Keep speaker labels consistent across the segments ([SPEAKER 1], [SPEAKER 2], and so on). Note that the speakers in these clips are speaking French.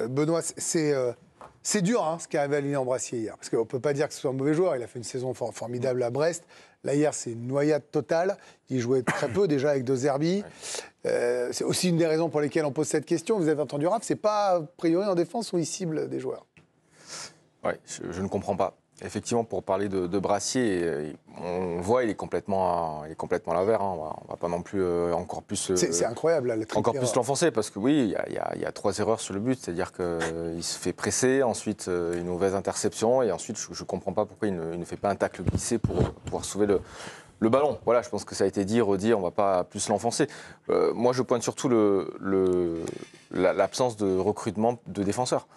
[SPEAKER 1] Benoît, c'est dur ce qui est arrivé à Lilian Brassier hier. Parce qu'on ne peut pas dire que ce soit un mauvais joueur. Il a fait une saison formidable à Brest. Là, hier, c'est une noyade totale. Il jouait très peu déjà avec De Zerbi. C'est aussi une des raisons pour lesquelles on pose cette question. Vous avez entendu Raph, c'est pas a priori en défense où il cible des joueurs.
[SPEAKER 2] Oui, je ne comprends pas. Effectivement, pour parler de Brassier, on voit il est complètement à l'envers. On va pas non plus encore plus.
[SPEAKER 1] C'est incroyable, là,
[SPEAKER 2] encore plus l'enfoncer, parce que oui, il y a 3 erreurs sur le but. C'est-à-dire qu'il se fait presser, ensuite une mauvaise interception, et ensuite je ne comprends pas pourquoi il ne fait pas un tacle glissé pour pouvoir sauver le ballon. Voilà, je pense que ça a été dit, redit, on ne va pas plus l'enfoncer. Moi, je pointe surtout l'absence de recrutement de défenseurs.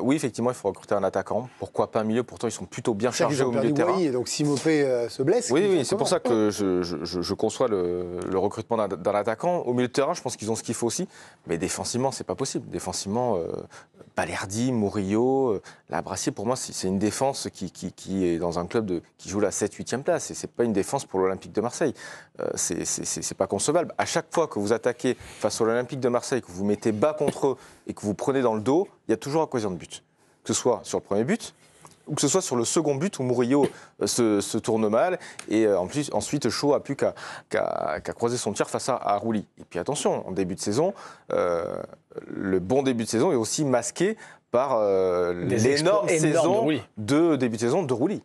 [SPEAKER 2] Oui, effectivement, il faut recruter un attaquant. Pourquoi pas un milieu? Pourtant, ils sont plutôt bien chargés au milieu de terrain.
[SPEAKER 1] Et donc, si Mopé se blesse...
[SPEAKER 2] Oui, c'est pour ça que je conçois le recrutement d'un attaquant. Au milieu de terrain, je pense qu'ils ont ce qu'il faut aussi. Mais défensivement, c'est pas possible. Défensivement, Balerdi, Murillo, la Brassier, pour moi, c'est une défense qui est dans un club qui joue la 7-8e place. Et c'est pas une défense pour l'Olympique de Marseille. C'est pas concevable. À chaque fois que vous attaquez face à l'Olympique de Marseille, que vous mettez bas contre eux et que vous prenez dans le dos, il y a toujours occasion de but. Que ce soit sur le premier but, ou que ce soit sur le second but où Murillo se tourne mal, et ensuite Shaw a plus qu'à croiser son tir face à Rouli. Et puis attention, en début de saison, le bon début de saison est aussi masqué par l'énorme saison de début de saison de Rouli.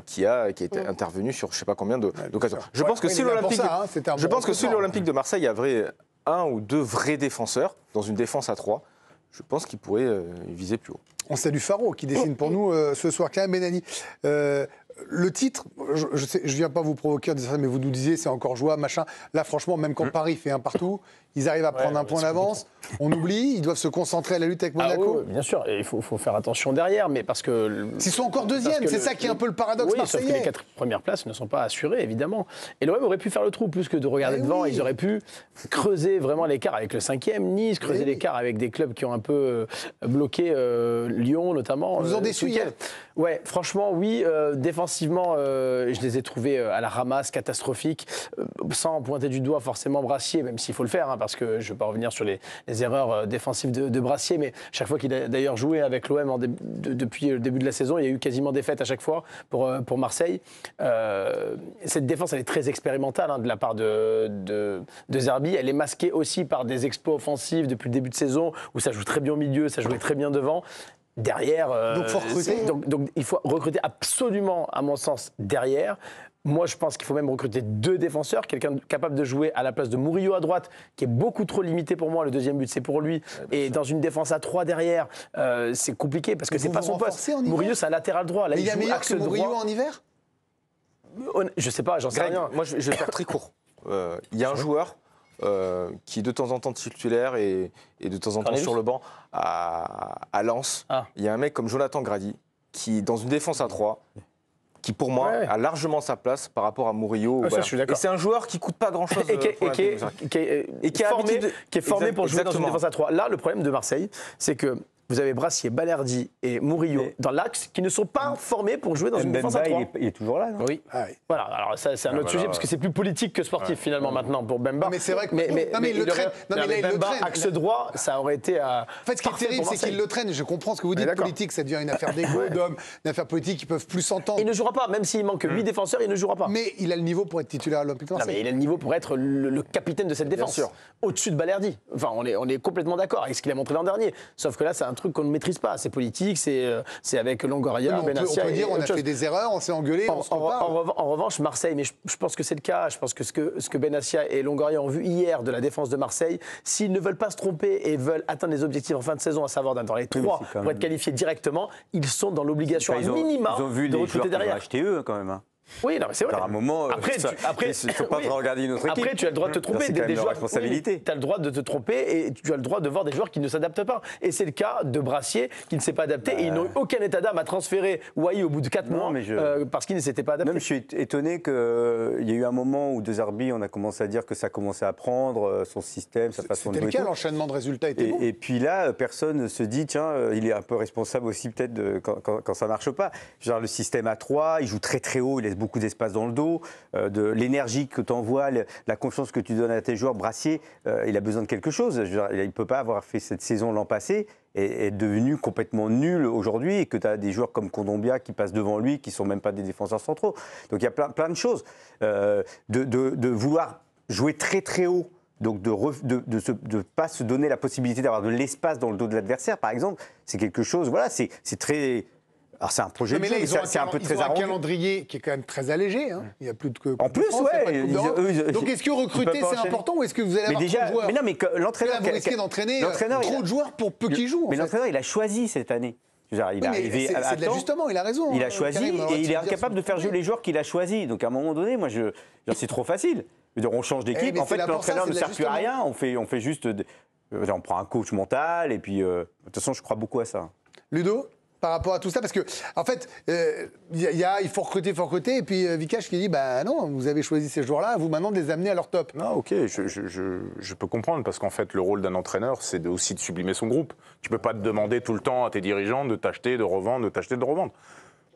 [SPEAKER 2] Qui a été intervenu sur je ne sais pas combien d'occasions. Je pense que si l'Olympique de Marseille avait un ou deux vrais défenseurs dans une défense à 3, je pense qu'il pourrait viser plus haut.
[SPEAKER 1] On salue Faro qui dessine pour nous ce soir. Karim Benani, le titre, je ne viens pas vous provoquer, mais vous nous disiez c'est encore jouable, machin. Là, franchement, même quand Paris fait un partout, ils arrivent à prendre un point d'avance. On oublie, ils doivent se concentrer à la lutte avec Monaco.
[SPEAKER 3] Bien sûr, et il faut faire attention derrière, mais parce que...
[SPEAKER 1] S'ils sont encore deuxièmes, c'est ça qui est un peu le paradoxe marseillais.
[SPEAKER 3] Sauf que les 4 premières places ne sont pas assurées, évidemment. Et l'OM aurait pu faire le trou, plus que de regarder devant. Ils auraient pu creuser vraiment l'écart avec le 5e, Nice, creuser l'écart avec des clubs qui ont un peu bloqué Lyon, notamment.
[SPEAKER 1] Ils vous ont déçu hier.
[SPEAKER 3] Ouais, franchement, oui. Défensivement, je les ai trouvés à la ramasse, catastrophiques, sans pointer du doigt forcément Brassier, même s'il faut le faire, parce que je ne vais pas revenir sur les erreurs défensives de Brassier, mais chaque fois qu'il a d'ailleurs joué avec l'OM depuis le début de la saison, il y a eu quasiment défaite à chaque fois pour Marseille. Cette défense, elle est très expérimentale de la part de Zerbi. Elle est masquée aussi par des exploits offensifs depuis le début de saison, où ça joue très bien au milieu, ça jouait très bien devant. Derrière, donc il faut recruter absolument, à mon sens, derrière. Moi, je pense qu'il faut même recruter 2 défenseurs, quelqu'un capable de jouer à la place de Murillo à droite, qui est beaucoup trop limité pour moi. Le deuxième but, c'est pour lui. Et dans une défense à 3 derrière, c'est compliqué parce que c'est pas son poste.
[SPEAKER 1] Murillo,
[SPEAKER 3] c'est un latéral droit. Là,
[SPEAKER 1] il y a meilleur que Murillo en hiver ?
[SPEAKER 3] Je sais pas, j'en sais rien.
[SPEAKER 2] Moi, je vais faire très court. Il y a un joueur qui est de temps en temps titulaire et de temps en temps sur le banc à Lens. Il y a un mec comme Jonathan Grady qui, dans une défense à 3, qui pour moi a largement sa place par rapport à Murillo.
[SPEAKER 3] Ça, je suis d'accord.
[SPEAKER 2] Et c'est un joueur qui ne coûte pas grand-chose.
[SPEAKER 3] Et qui est formé pour jouer dans une défense à 3. Là, le problème de Marseille, c'est que vous avez Brassier, Balerdi et Murillo dans l'axe qui ne sont pas formés pour jouer dans une défense à 3.
[SPEAKER 4] Il est toujours là, non ?
[SPEAKER 3] Oui. Voilà, alors ça, c'est un autre sujet, parce que c'est plus politique que sportif, finalement, maintenant, pour Bemba.
[SPEAKER 1] Mais c'est vrai que...
[SPEAKER 3] Mais
[SPEAKER 1] il le traîne.
[SPEAKER 3] Bemba, axe droit, ça aurait été...
[SPEAKER 1] En fait, ce qui est terrible, c'est qu'il le traîne. Je comprends ce que vous dites, politique, ça devient une affaire d'égo, d'hommes, une affaire politique qui peuvent plus s'entendre.
[SPEAKER 3] Il ne jouera pas, même s'il manque 8 défenseurs, il ne jouera pas.
[SPEAKER 1] Mais il a le niveau pour être titulaire à l'Olympique de Marseille.
[SPEAKER 3] Il a le niveau pour être le capitaine de cette défense. Au-dessus de Balerdi. Enfin, on est complètement d'accord avec ce qu'il a montré l'an dernier. Sauf que là, c'est un truc qu'on ne maîtrise pas. C'est politique, c'est avec Longoria, Benassia.
[SPEAKER 1] On peut dire on a fait des erreurs, on s'est engueulé, on se reparle.
[SPEAKER 3] En revanche, Marseille, mais je pense que c'est le cas. Je pense que ce que Benassia et Longoria ont vu hier de la défense de Marseille, s'ils ne veulent pas se tromper et veulent atteindre les objectifs en fin de saison, à savoir dans les 3 pour être qualifiés directement, ils sont dans l'obligation minima de recruter derrière.
[SPEAKER 4] Ils ont acheté eux quand même.
[SPEAKER 3] Oui, non, mais c'est vrai.
[SPEAKER 4] À un moment,
[SPEAKER 3] après,
[SPEAKER 4] il ne faut pas regarder une autre équipe.
[SPEAKER 3] Après, tu as le droit de te tromper.
[SPEAKER 4] C'est quand même leur responsabilité.
[SPEAKER 3] Tu as le droit de te tromper et tu as le droit de voir des joueurs qui ne s'adaptent pas. Et c'est le cas de Brassier qui ne s'est pas adapté. Et ils n'ont eu aucun état d'âme à transférer Wai au bout de 4 mois parce qu'il ne s'était pas adapté.
[SPEAKER 4] Même je suis étonné qu'il y ait eu un moment où De Zerbi, on a commencé à dire que ça commençait à prendre son système, sa façon de jouer.
[SPEAKER 1] C'était le cas, l'enchaînement de résultats était bon.
[SPEAKER 4] Et puis là, personne ne se dit, tiens, il est un peu responsable aussi peut-être quand ça ne marche pas. Genre le système à 3, il joue très très haut, il laisse beaucoup d'espace dans le dos, de l'énergie que tu envoies, la confiance que tu donnes à tes joueurs. Brassier, il a besoin de quelque chose. Je veux dire, il ne peut pas avoir fait cette saison l'an passé et être devenu complètement nul aujourd'hui, et que tu as des joueurs comme Kondogbia qui passent devant lui, qui ne sont même pas des défenseurs centraux. Donc il y a plein de choses. De vouloir jouer très très haut, donc de ne pas se donner la possibilité d'avoir de l'espace dans le dos de l'adversaire, par exemple, c'est quelque chose, voilà, c'est très... Alors c'est un projet de jeu, mais c'est un peu très arrangé.
[SPEAKER 1] Ils ont un calendrier qui est quand même très allégé. Hein. Il y a plus de
[SPEAKER 4] en plus, ouais.
[SPEAKER 1] Donc est-ce que recruter c'est important, ou est-ce que vous allez avoir trop de joueurs?
[SPEAKER 4] Mais non, mais l'entraîneur,
[SPEAKER 1] vous risquez d'entraîner trop de joueurs pour peu qu'ils jouent.
[SPEAKER 4] Mais l'entraîneur, il a choisi cette année. Il est arrivé à temps.
[SPEAKER 1] Justement, il a raison.
[SPEAKER 4] Il a choisi et il est incapable de faire jouer les joueurs qu'il a choisis. Donc à un moment donné, moi, c'est trop facile. Je veux dire, on change d'équipe. En fait, l'entraîneur ne sert plus à rien. On fait juste, on prend un coach mental, et puis de toute façon, je crois beaucoup à ça.
[SPEAKER 1] Ludo, par rapport à tout ça, parce que en fait, il faut recruter, et puis Vikash qui dit, bah non, vous avez choisi ces joueurs-là, vous maintenant de les amener à leur top.
[SPEAKER 5] Non, ok, je peux comprendre, parce qu'en fait, le rôle d'un entraîneur, c'est aussi de sublimer son groupe. Tu peux pas te demander tout le temps à tes dirigeants de t'acheter, de revendre, de t'acheter, de revendre.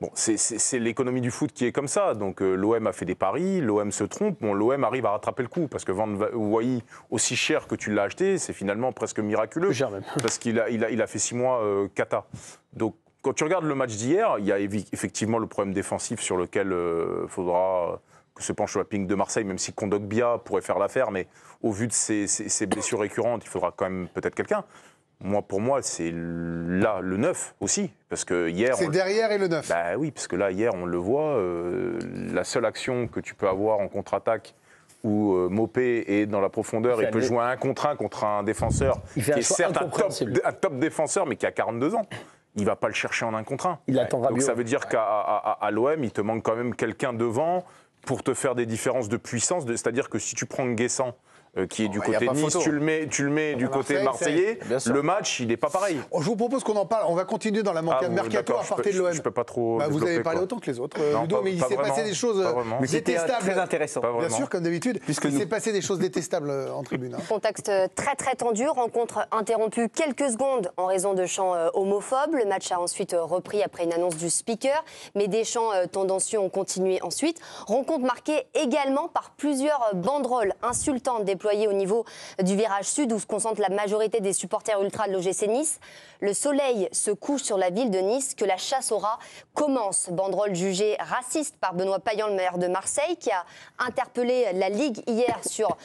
[SPEAKER 5] Bon, c'est l'économie du foot qui est comme ça. Donc l'OM a fait des paris, l'OM se trompe. Bon, l'OM arrive à rattraper le coup, parce que vendre Wai aussi cher que tu l'as acheté, c'est finalement presque miraculeux.
[SPEAKER 3] Cher même.
[SPEAKER 5] Parce qu'il a fait 6 mois cata. Donc quand tu regardes le match d'hier, il y a effectivement le problème défensif sur lequel il faudra que se penche l'Olympique de Marseille, même si Kondogbia pourrait faire l'affaire, mais au vu de ses blessures récurrentes, il faudra quand même peut-être quelqu'un. Pour moi, c'est là le 9 aussi, parce que hier...
[SPEAKER 1] C'est derrière et le 9.
[SPEAKER 5] Bah oui, parce que là, hier, on le voit, la seule action que tu peux avoir en contre-attaque où Mopé est dans la profondeur, il peut jouer à 1 contre 1 contre un défenseur qui est certes un top défenseur, mais qui a 42 ans. Il ne va pas le chercher en 1 contre 1.
[SPEAKER 3] Il attend Rabiot.
[SPEAKER 5] Donc ça veut dire qu'à l'OM, il te manque quand même quelqu'un devant pour te faire des différences de puissance. C'est-à-dire que si tu prends Nguessan, qui est du côté Nice, tu le mets du côté marseillais, le match, il n'est pas pareil.
[SPEAKER 1] Je vous propose qu'on en parle. On va continuer dans la mercato à partir de l'OM.
[SPEAKER 5] Je peux pas trop.
[SPEAKER 1] Vous avez parlé autant que les autres, Ludo, mais il s'est passé des choses détestables.
[SPEAKER 4] Très intéressant.
[SPEAKER 1] Bien sûr, comme d'habitude. Il s'est passé des choses détestables en tribune.
[SPEAKER 6] Contexte très très tendu, rencontre interrompue quelques secondes en raison de chants homophobes. Le match a ensuite repris après une annonce du speaker, mais des chants tendancieux ont continué ensuite. Rencontre marquée également par plusieurs banderoles insultantes déployées au niveau du virage sud où se concentre la majorité des supporters ultras de l'OGC Nice. Le soleil se couche sur la ville de Nice, que la chasse aux rats commence. Banderole jugée raciste par Benoît Payan, le maire de Marseille, qui a interpellé la Ligue hier sur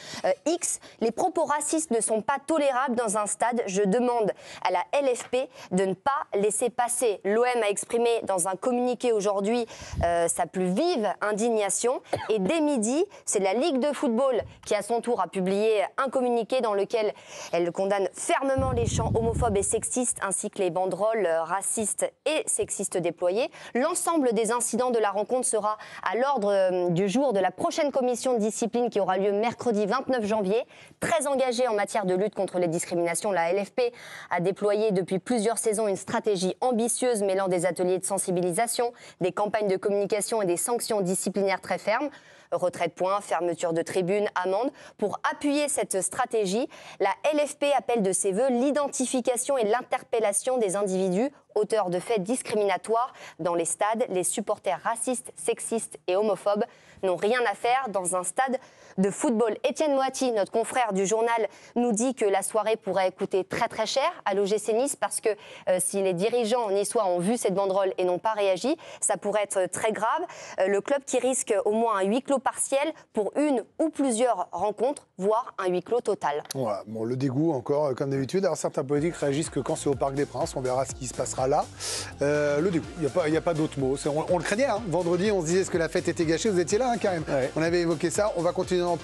[SPEAKER 6] X. Les propos racistes ne sont pas tolérables dans un stade. Je demande à la LFP de ne pas laisser passer. L'OM a exprimé dans un communiqué aujourd'hui sa plus vive indignation. Et dès midi, c'est la Ligue de football qui, à son tour, a publié un communiqué dans lequel elle condamne fermement les chants homophobes et sexistes ainsi que les banderoles racistes et sexistes déployées. L'ensemble des incidents de la rencontre sera à l'ordre du jour de la prochaine commission de discipline qui aura lieu mercredi 29 janvier. Très engagée en matière de lutte contre les discriminations, la LFP a déployé depuis plusieurs saisons une stratégie ambitieuse mêlant des ateliers de sensibilisation, des campagnes de communication et des sanctions disciplinaires très fermes. Retrait de points, fermeture de tribunes, amendes. Pour appuyer cette stratégie, la LFP appelle de ses vœux l'identification et l'interpellation des individus auteurs de faits discriminatoires dans les stades. Les supporters racistes, sexistes et homophobes n'ont rien à faire dans un stade de football. Étienne Moati, notre confrère du journal, nous dit que la soirée pourrait coûter très très cher à l'OGC Nice parce que si les dirigeants niçois ont vu cette banderole et n'ont pas réagi, ça pourrait être très grave. Le club qui risque au moins un huis clos partiel pour une ou plusieurs rencontres, voire un huis clos total.
[SPEAKER 1] Voilà. Bon, le dégoût encore, comme d'habitude. Alors certains politiques réagissent que quand c'est au Parc des Princes, on verra ce qui se passera là. Le dégoût, il n'y a pas d'autre mot. On le craignait, hein. Vendredi, on se disait est-ce que la fête était gâchée, vous étiez là, hein, Karim. Ouais. On avait évoqué ça, on va continuer d'en parler.